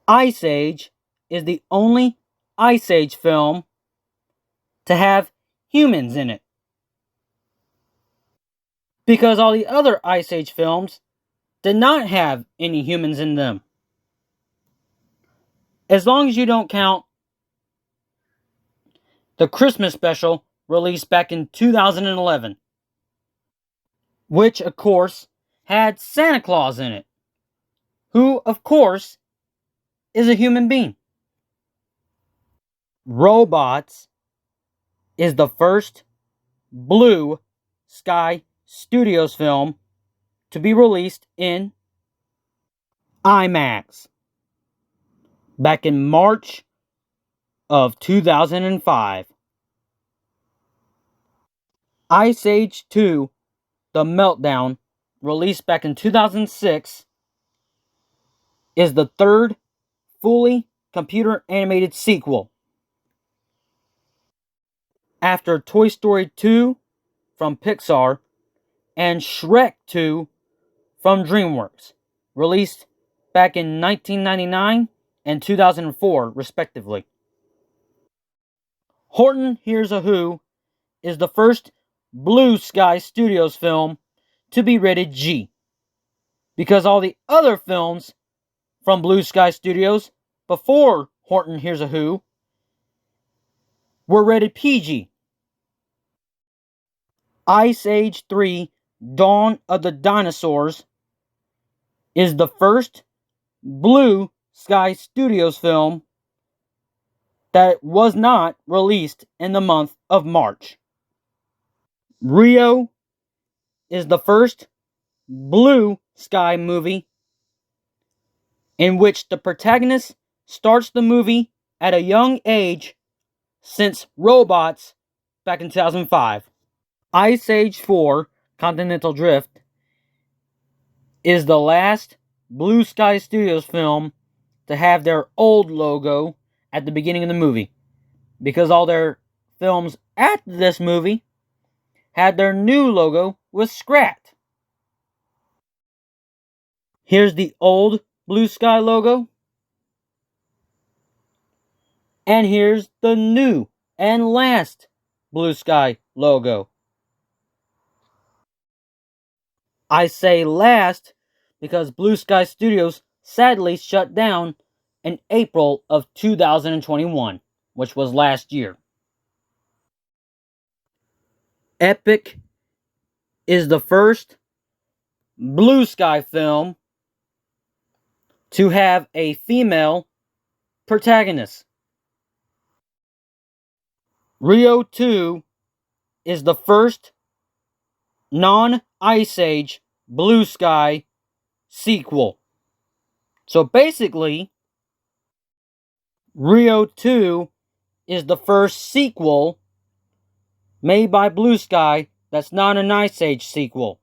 Ice Age is the only Ice Age film to have humans in it. Because all the other Ice Age films did not have any humans in them. As long as you don't count the Christmas special released back in 2011, which of course had Santa Claus in it, who of course is a human being. Robots is the first Blue Sky Studios film to be released in IMAX back in March of 2005. Ice Age 2: The Meltdown, released back in 2006, is the third fully computer animated sequel. After Toy Story 2 from Pixar and Shrek 2 from DreamWorks, released back in 1999 and 2004, respectively. Horton Hears a Who is the first Blue Sky Studios film to be rated G, because all the other films from Blue Sky Studios before Horton Hears a Who were rated PG. Ice Age 3: Dawn of the Dinosaurs is the first Blue Sky Studios film that was not released in the month of March. Rio is the first Blue Sky movie in which the protagonist starts the movie at a young age since Robots back in 2005. Ice Age 4: Continental Drift is the last Blue Sky Studios film to have their old logo at the beginning of the movie, because all their films after this movie had their new logo was scrapped. Here's the old Blue Sky logo, and here's the new and last Blue Sky logo. I say last because Blue Sky Studios sadly shut down in April of 2021, which was last year. Epic is the first Blue Sky film to have a female protagonist. Rio 2 is the first non-Ice Age Blue Sky sequel. So basically, Rio 2 is the first sequel made by Blue Sky that's not an Ice Age sequel.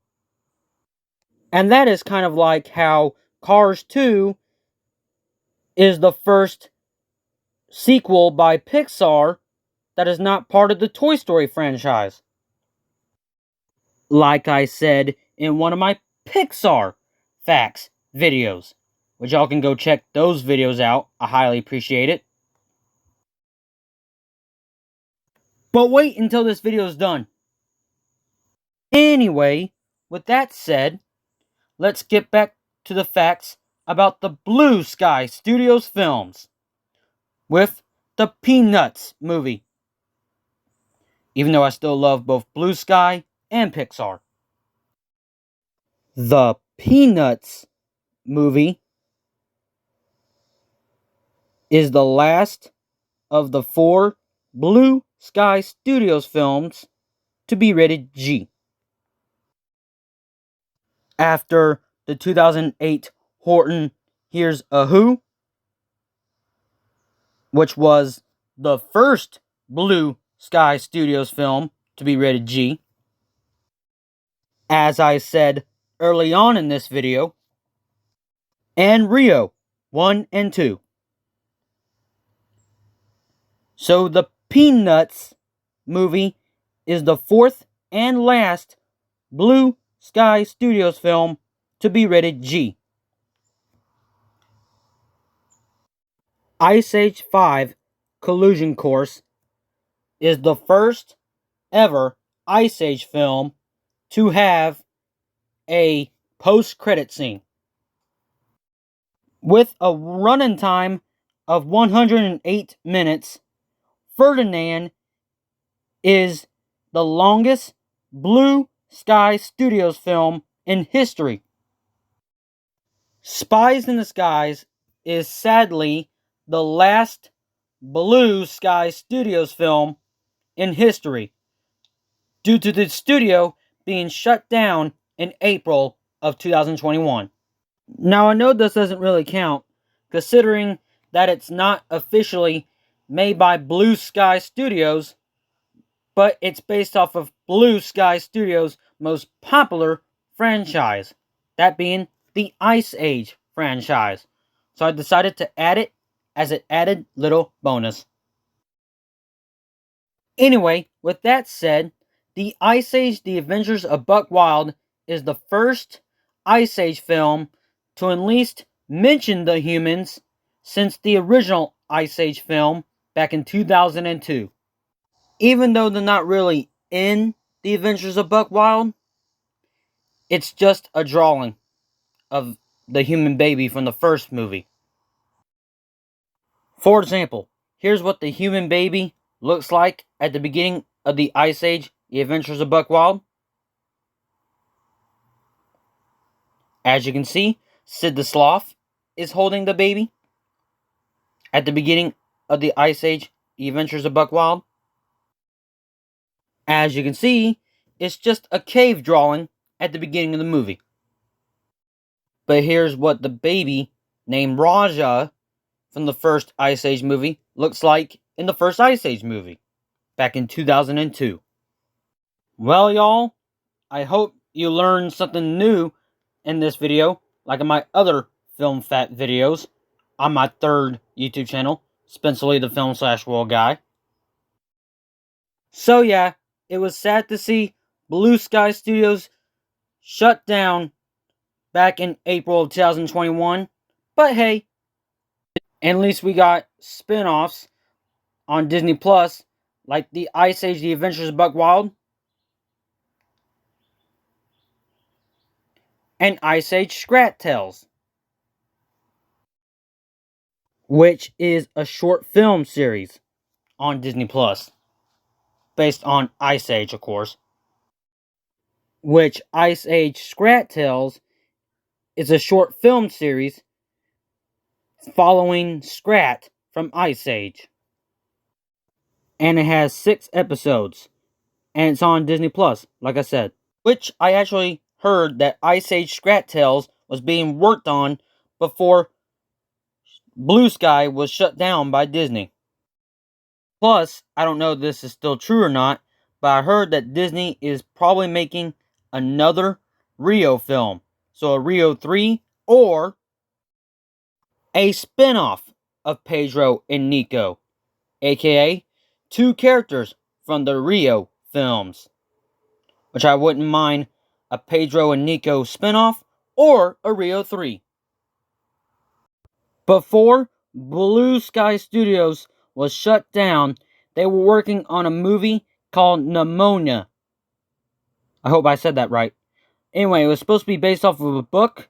And that is kind of like how Cars 2 is the first sequel by Pixar that is not part of the Toy Story franchise. Like I said in one of my Pixar Facts videos, which y'all can go check those videos out. I highly appreciate it. But wait until this video is done. Anyway, with that said, let's get back to the facts about the Blue Sky Studios films with the Peanuts movie. Even though I still love both Blue Sky and Pixar. The Peanuts movie is the last of the 4 Blue Sky Studios films to be rated G. After the 2008 Horton Hears a Who, which was the first Blue Sky Studios film to be rated G. As I said early on in this video, and Rio 1 and 2. So the Peanuts movie is the 4th and last Blue Sky Studios film to be rated G. Ice Age 5 Collusion Course is the first ever Ice Age film to have a post-credit scene. With a running time of 108 minutes, Ferdinand is the longest Blue Sky Studios film in history. Spies in the Skies is sadly the last Blue Sky Studios film in history, due to the studio being shut down in April of 2021. Now, I know this doesn't really count, considering that it's not officially made by Blue Sky Studios, but it's based off of Blue Sky Studios' most popular franchise, that being the Ice Age franchise. So I decided to add it as an added little bonus. Anyway, with that said, the Ice Age The Adventures of Buck Wild is the first Ice Age film to at least mention the humans since the original Ice Age film back in 2002. Even though they're not really in The Adventures of Buck Wild, it's just a drawing of the human baby from the first movie. For example, here's what the human baby looks like at the beginning of the Ice Age, The Adventures of Buck Wild. As you can see, Sid the Sloth is holding the baby at the beginning of the Ice Age, The Adventures of Buck Wild. As you can see, it's just a cave drawing at the beginning of the movie. But here's what the baby named Raja from the first Ice Age movie looks like in the first Ice Age movie back in 2002. Well, y'all, I hope you learned something new in this video, like in my other film fact videos on my third YouTube channel, Spencer Lee the Film/World Guy. So yeah, it was sad to see Blue Sky Studios shut down back in April of 2021, but hey, at least we got spin-offs on Disney Plus, like the Ice Age The Adventures of Buck Wild and Ice Age Scrat Tales, which is a short film series on Disney Plus, based on Ice Age, of course. Which Ice Age Scrat Tales is a short film series following Scrat from Ice Age. And it has 6 episodes. And it's on Disney Plus, like I said. Which I actually heard that Ice Age Scrat Tales was being worked on before Blue Sky was shut down by Disney. Plus, I don't know if this is still true or not, but I heard that Disney is probably making another Rio film. So a Rio 3 or a spin-off of Pedro and Nico, aka 2 characters from the Rio films. Which I wouldn't mind a Pedro and Nico spin-off or a Rio 3. Before Blue Sky Studios was shut down, they were working on a movie called Nimona. I hope I said that right. Anyway, it was supposed to be based off of a book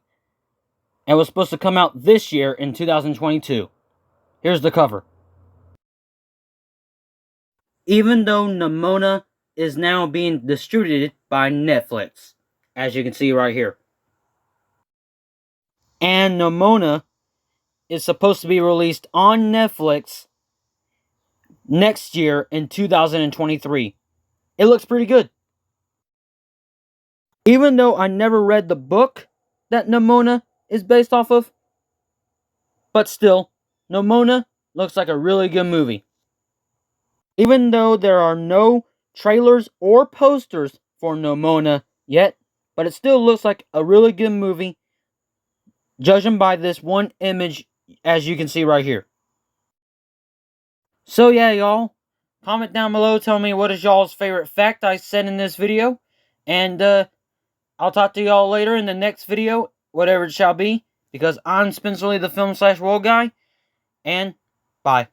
and was supposed to come out this year in 2022. Here's the cover. Even though Nimona is now being distributed by Netflix, as you can see right here. And Nimona is supposed to be released on Netflix next year in 2023. It looks pretty good. Even though I never read the book that Nimona is based off of, but still, Nimona looks like a really good movie. Even though there are no trailers or posters for Nimona yet, but it still looks like a really good movie, judging by this one image as you can see right here. So yeah, y'all, comment down below, tell me what is y'all's favorite fact I said in this video, and I'll talk to y'all later in the next video, whatever it shall be, because I'm Spencer Lee, the film/world guy, and bye.